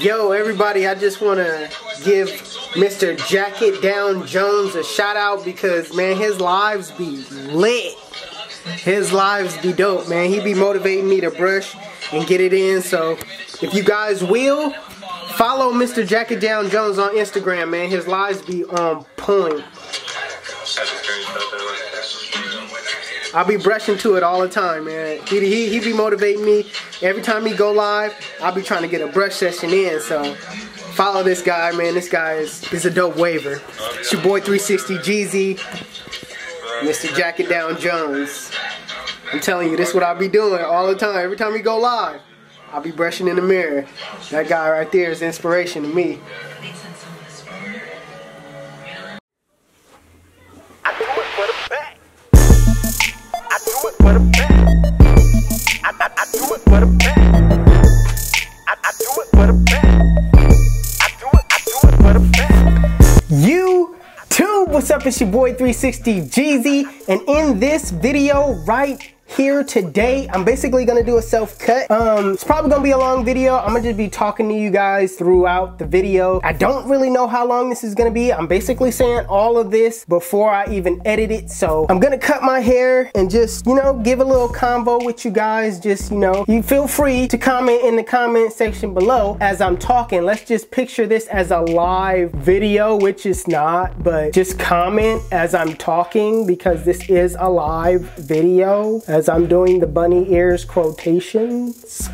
Yo, everybody, I just want to give Mr. Jacket Down Jones a shout out because, man, his lives be lit. His lives be dope, man. He be motivating me to brush and get it in. So, if you guys will, follow Mr. Jacket Down Jones on Instagram, man. His lives be on point. I'll be brushing to it all the time, man. He be motivating me. Every time he go live, I'll be trying to get a brush session in. So follow this guy, man. This guy is a dope waver. It's your boy 360 Jeezy, Mr. Jacket Down Jones. I'm telling you, this is what I'll be doing all the time. Every time we go live, I'll be brushing in the mirror. That guy right there is inspiration to me. YouTube, what's up? It's your boy 360 Jeezy, and in this video right here today, I'm basically gonna do a self-cut. It's probably gonna be a long video. I'm gonna just be talking to you guys throughout the video. I don't really know how long this is gonna be. I'm basically saying all of this before I even edit it. So I'm gonna cut my hair and just, you know, give a little convo with you guys. Just, you know, you feel free to comment in the comment section below as I'm talking. Let's just picture this as a live video, which is not, but just comment as I'm talking because this is a live video. As I'm doing the bunny ears quotations.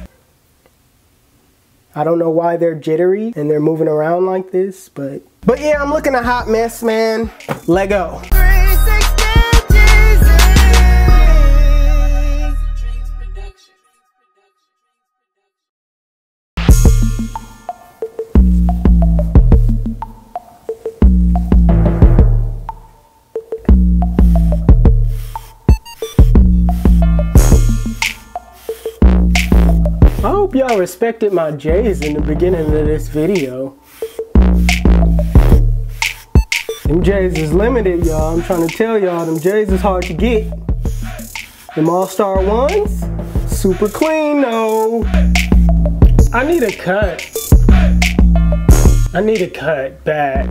I don't know why they're jittery and they're moving around like this, but yeah, I'm looking a hot mess, man. Let go. I hope y'all respected my J's in the beginning of this video. Them J's is limited, y'all. I'm trying to tell y'all, them J's is hard to get. Them All-Star ones, super clean though. I need a cut. I need a cut bad.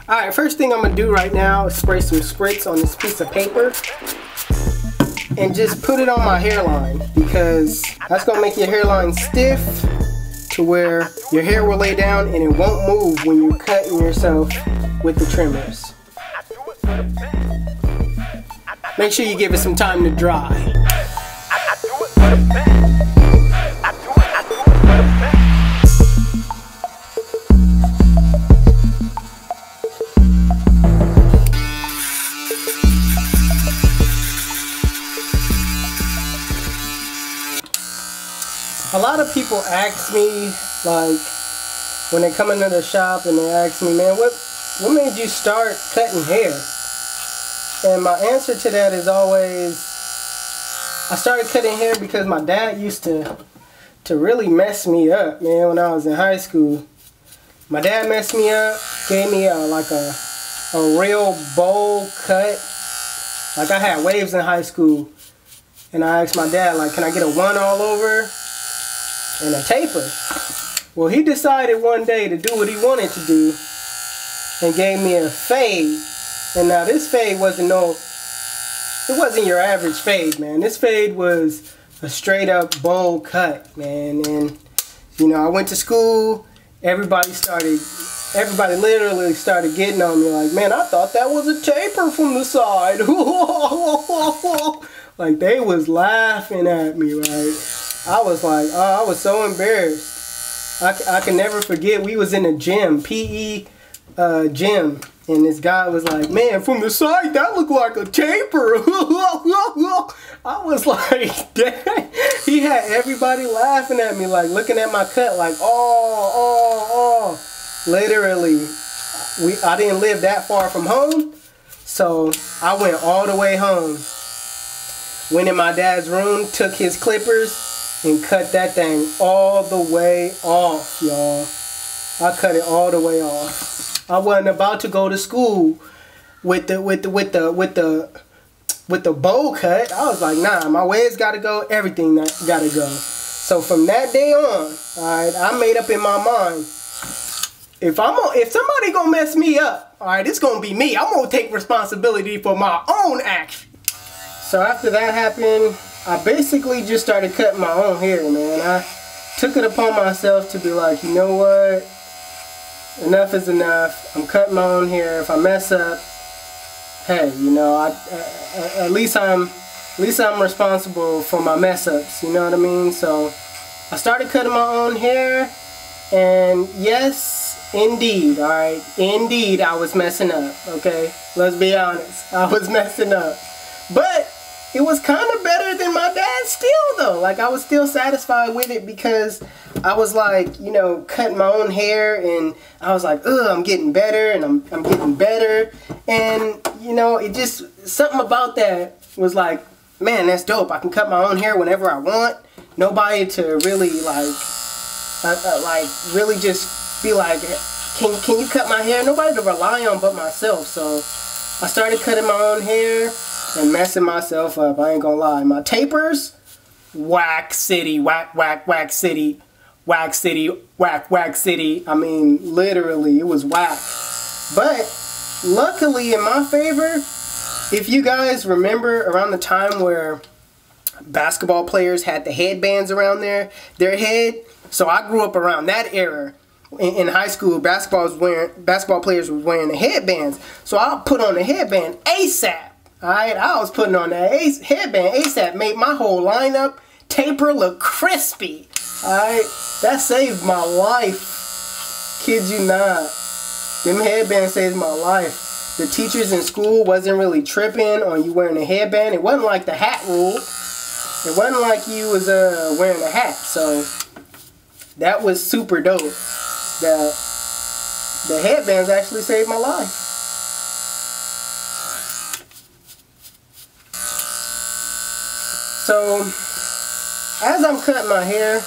Alright, first thing I'm gonna do right now is spray some spritz on this piece of paper and just put it on my hairline because that's gonna make your hairline stiff to where your hair will lay down and it won't move when you're cutting yourself with the trimmers. Make sure you give it some time to dry. A lot of people ask me, like, when they come into the shop and they ask me, man, what made you start cutting hair? And my answer to that is always, I started cutting hair because my dad used to really mess me up, man, when I was in high school. My dad messed me up, gave me like a real bowl cut. Like, I had waves in high school, and I asked my dad, like, can I get a one all over and a taper? Well, he decided one day to do what he wanted to do and gave me a fade. And now this fade wasn't your average fade, man. This fade was a straight up bowl cut, man. And you know, I went to school, everybody literally started getting on me like, man, I thought that was a taper from the side. Like, they was laughing at me, right? I was like, oh, I was so embarrassed. I can never forget, we was in a gym, PE gym, and this guy was like, man, from the side, that looked like a taper. I was like, dang. He had everybody laughing at me, like, looking at my cut, like, oh. Literally, I didn't live that far from home, so I went all the way home. Went in my dad's room, took his clippers, and cut that thing all the way off, y'all. I cut it all the way off. I wasn't about to go to school with the with the bowl cut. I was like, nah, my waves gotta go, everything gotta go. So from that day on, alright, I made up in my mind, if somebody gonna mess me up, alright, it's gonna be me. I'm gonna take responsibility for my own action. So after that happened, I basically just started cutting my own hair, man. I took it upon myself to be like, you know what? Enough is enough. I'm cutting my own hair. If I mess up, hey, you know, at least I'm responsible for my mess ups. You know what I mean? So I started cutting my own hair, and yes, indeed, all right, indeed, I was messing up. Okay, let's be honest, I was messing up, but it was kind of better than my dad's still, though. Like, I was still satisfied with it because I was like, you know, cutting my own hair, and I was like, ugh, I'm getting better, and I'm getting better. And, you know, it just, something about that was like, man, that's dope. I can cut my own hair whenever I want. Nobody to really, like really just be like, can you cut my hair? Nobody to rely on but myself. So I started cutting my own hair and messing myself up. I ain't gonna lie. My tapers, whack city, whack, whack, whack city, whack city, whack, whack city. I mean, literally, it was whack. But luckily, in my favor, if you guys remember around the time where basketball players had the headbands around their head, so I grew up around that era. In high school, basketball players were wearing the headbands, so I put on the headband ASAP. Alright, I was putting on that headband ASAP, made my whole lineup taper look crispy. Alright, that saved my life. Kid you not. Them headbands saved my life. The teachers in school wasn't really tripping on you wearing a headband. It wasn't like the hat rule. It wasn't like you was wearing a hat. So that was super dope. The headbands actually saved my life. So, as I'm cutting my hair,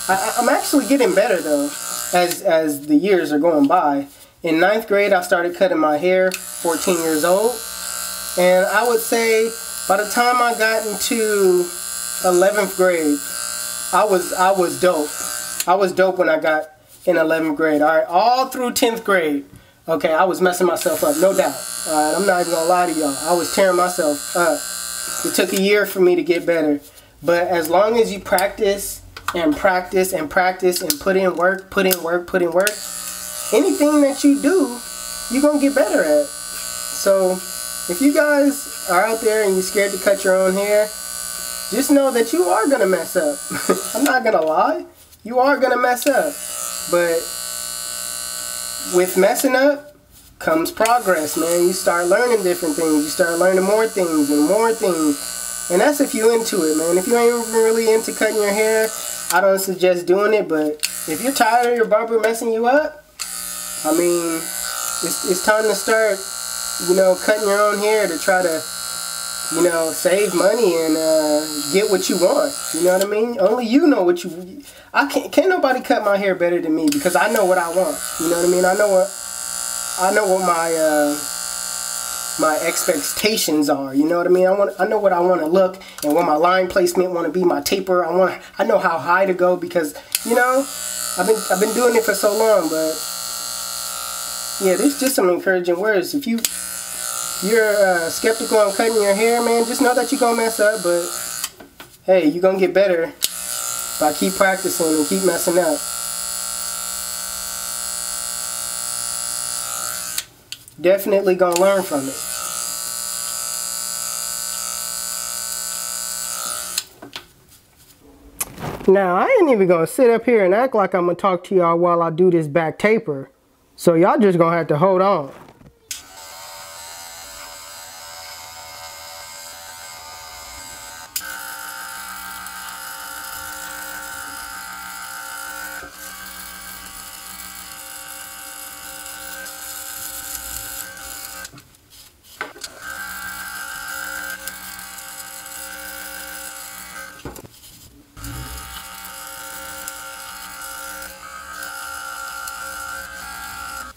I'm actually getting better though, as the years are going by. In 9th grade, I started cutting my hair, 14 years old. And I would say, by the time I got into 11th grade, I was dope. I was dope when I got in 11th grade. Alright, all through 10th grade, okay, I was messing myself up, no doubt. Alright, I'm not even gonna lie to y'all. I was tearing myself up. It took a year for me to get better. But as long as you practice and practice and practice and put in work, anything that you do, you're going to get better at. So if you guys are out there and you're scared to cut your own hair, just know that you are going to mess up. I'm not going to lie. You are going to mess up. But with messing up comes progress, man. You start learning different things. You start learning more things and more things. And that's if you're into it, man. If you ain't really into cutting your hair, I don't suggest doing it. But if you're tired of your barber messing you up, I mean, it's time to start, you know, cutting your own hair to try to, you know, save money and get what you want. You know what I mean? Only you know what you... Can't nobody cut my hair better than me because I know what I want. You know what I mean? I know what my expectations are. You know what I mean? I know what I want to look and what my line placement want to be. My taper. I know how high to go because, you know, I've been doing it for so long. But yeah, there's just some encouraging words. If you're skeptical on cutting your hair, man, just know that you're gonna mess up. But hey, you're gonna get better by keep practicing and keep messing up. Definitely gonna learn from it. Now, I ain't even gonna sit up here and act like I'm gonna talk to y'all while I do this back taper. So y'all just gonna have to hold on.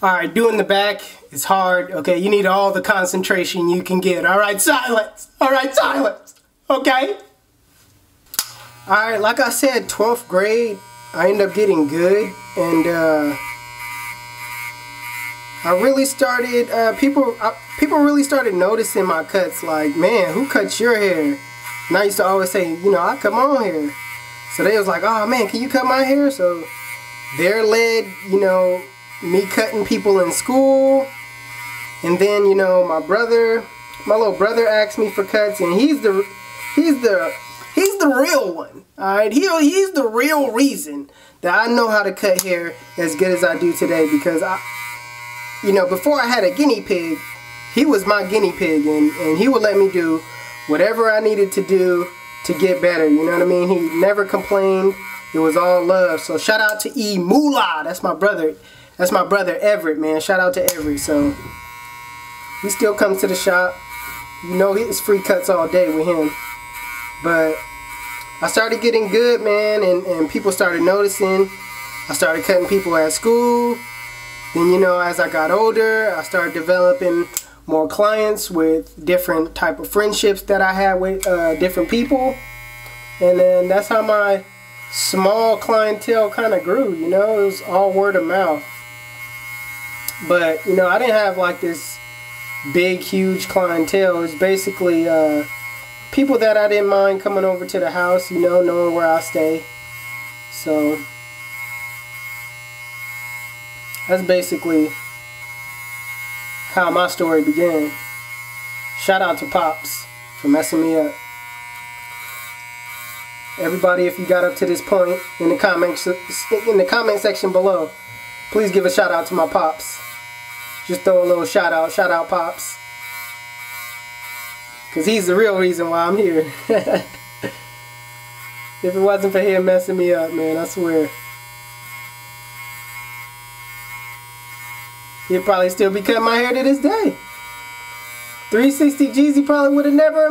Alright, doing the back is hard. Okay, you need all the concentration you can get. Alright, silence. Alright, silence. Okay? Alright, like I said, 12th grade, I ended up getting good. And I really started, people really started noticing my cuts. Like, man, who cuts your hair? And I used to always say, you know, I cut my own hair. So they was like, oh man, can you cut my hair? So there led, you know, me cutting people in school. And then, you know, my little brother asked me for cuts, and he's the real one. Alright, he's the real reason that I know how to cut hair as good as I do today, because you know, before I had a guinea pig, he was my guinea pig, and he would let me do whatever I needed to do to get better. You know what I mean? He never complained. It was all love. So shout out to E Moolah. That's my brother. That's my brother Everett, man. Shout out to Everett. So he still comes to the shop. You know, it's free cuts all day with him. But I started getting good, man, and people started noticing. I started cutting people at school. Then, you know, as I got older, I started developing more clients with different type of friendships that I had with different people. And then that's how my small clientele kind of grew, you know. It was all word of mouth. But, you know, I didn't have like this big, huge clientele. It was basically people that I didn't mind coming over to the house, you know, knowing where I stay. So that's basically how my story began. Shout out to Pops for messing me up. Everybody, if you got up to this point in the comment section below, please give a shout out to my Pops. Just throw a little shout out Pops, because he's the real reason why I'm here. If it wasn't for him messing me up, man, I swear, he'd probably still be cutting my hair to this day. 360 Jeezy probably would have never,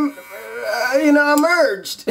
you know, emerged.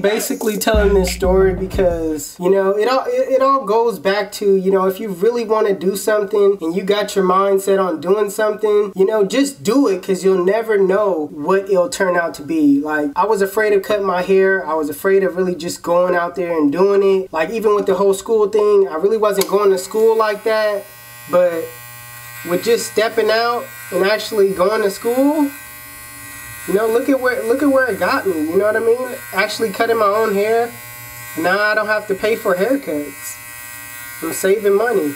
Basically telling this story because, you know, it all goes back to, you know, if you really want to do something and you got your mindset on doing something, you know, just do it, because you'll never know what it'll turn out to be. Like, I was afraid of cutting my hair. I was afraid of really just going out there and doing it. Like, even with the whole school thing, I really wasn't going to school like that. But with just stepping out and actually going to school, you know, look at where it got me. You know what I mean? Actually cutting my own hair. Now I don't have to pay for haircuts. I'm saving money.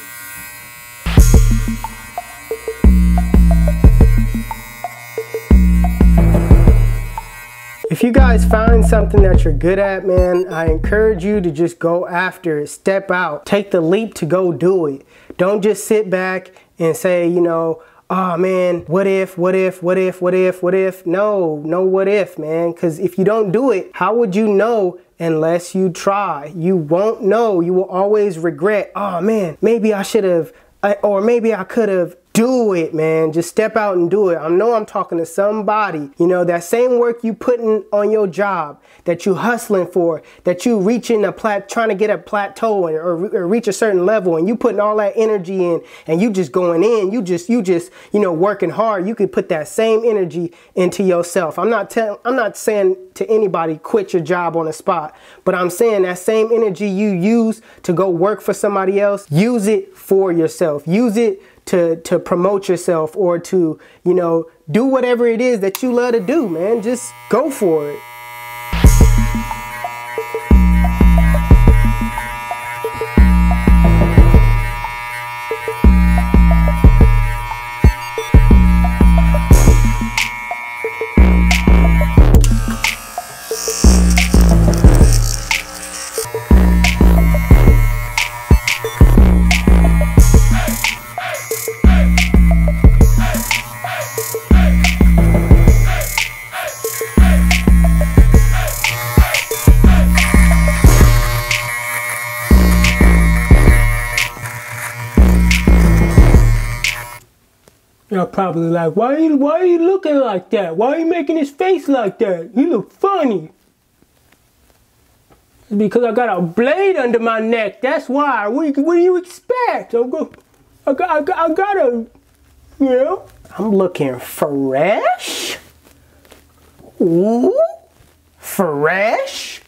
If you guys find something that you're good at, man, I encourage you to just go after it. Step out. Take the leap to go do it. Don't just sit back and say, you know, oh man, what if? No what if, man. Because if you don't do it, how would you know unless you try? You won't know. You will always regret, oh man, maybe I should have, or maybe I could have. Do it, man. Just step out and do it. I know I'm talking to somebody. You know, that same work you putting on your job, that you hustling for, that you reaching trying to get a plateau or reach a certain level, and you putting all that energy in, and you just going in, you just, you know, working hard. You could put that same energy into yourself. I'm not saying to anybody quit your job on the spot, but I'm saying that same energy you use to go work for somebody else, use it for yourself. Use it to promote yourself, or to, you know, do whatever it is that you love to do, man. Just go for it. Y'all probably like, why are you looking like that? Why are you making his face like that? You look funny. It's because I got a blade under my neck. That's why. What do you expect? I got a, you know. I'm looking fresh. Ooh, fresh.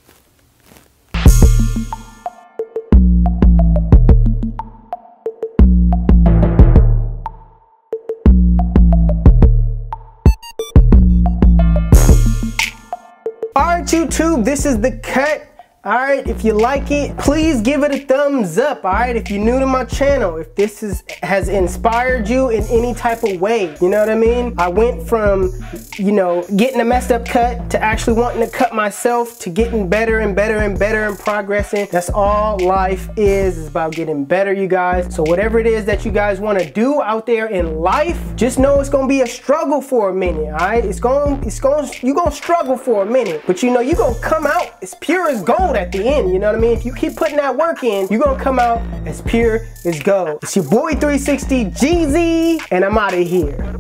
Alright YouTube, this is the cut. Alright, if you like it, please give it a thumbs up. Alright, if you're new to my channel, if this has inspired you in any type of way, you know what I mean? I went from, you know, getting a messed up cut to actually wanting to cut myself to getting better and better and better and progressing. That's all life is about getting better, you guys. So whatever it is that you guys want to do out there in life, just know it's gonna be a struggle for a minute. Alright, you're gonna struggle for a minute, but you know you're gonna come out as pure as gold at the end, you know what I mean? If you keep putting that work in, you're gonna come out as pure as gold. It's your boy 360 GZ, and I'm out of here.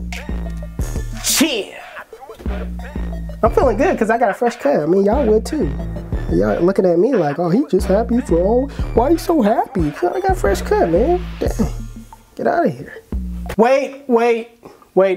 Cheer. I'm feeling good because I got a fresh cut. I mean, y'all would too. Y'all looking at me like, oh, he just happy for all. Why are you so happy? Because I got a fresh cut, man. Damn. Get out of here. Wait,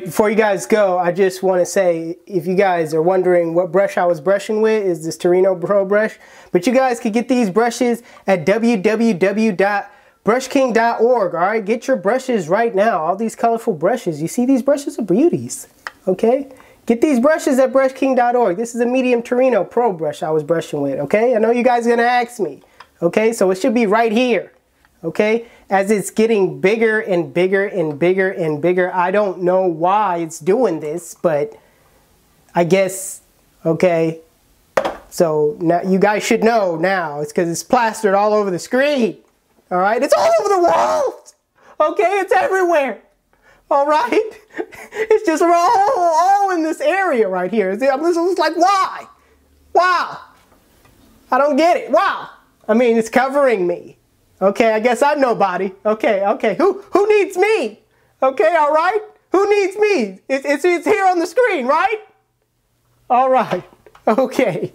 before you guys go, I just want to say, if you guys are wondering what brush I was brushing with, is this Torino Pro brush. But you guys can get these brushes at www.brushking.org, alright? Get your brushes right now. All these colorful brushes. You see, these brushes are beauties, okay? Get these brushes at brushking.org. This is a medium Torino Pro brush I was brushing with, okay? I know you guys are going to ask me, okay? So it should be right here, okay? As it's getting bigger and bigger and bigger and bigger. I don't know why it's doing this, but I guess, okay. So now you guys should know now. It's because it's plastered all over the screen. All right, it's all over the walls. Okay, it's everywhere. All right, it's just all in this area right here. I'm just like, why? Wow, I don't get it. Wow, I mean, it's covering me. Okay, I guess I'm nobody. Okay. Who needs me? Okay, all right. Who needs me? It's here on the screen, right? All right. Okay.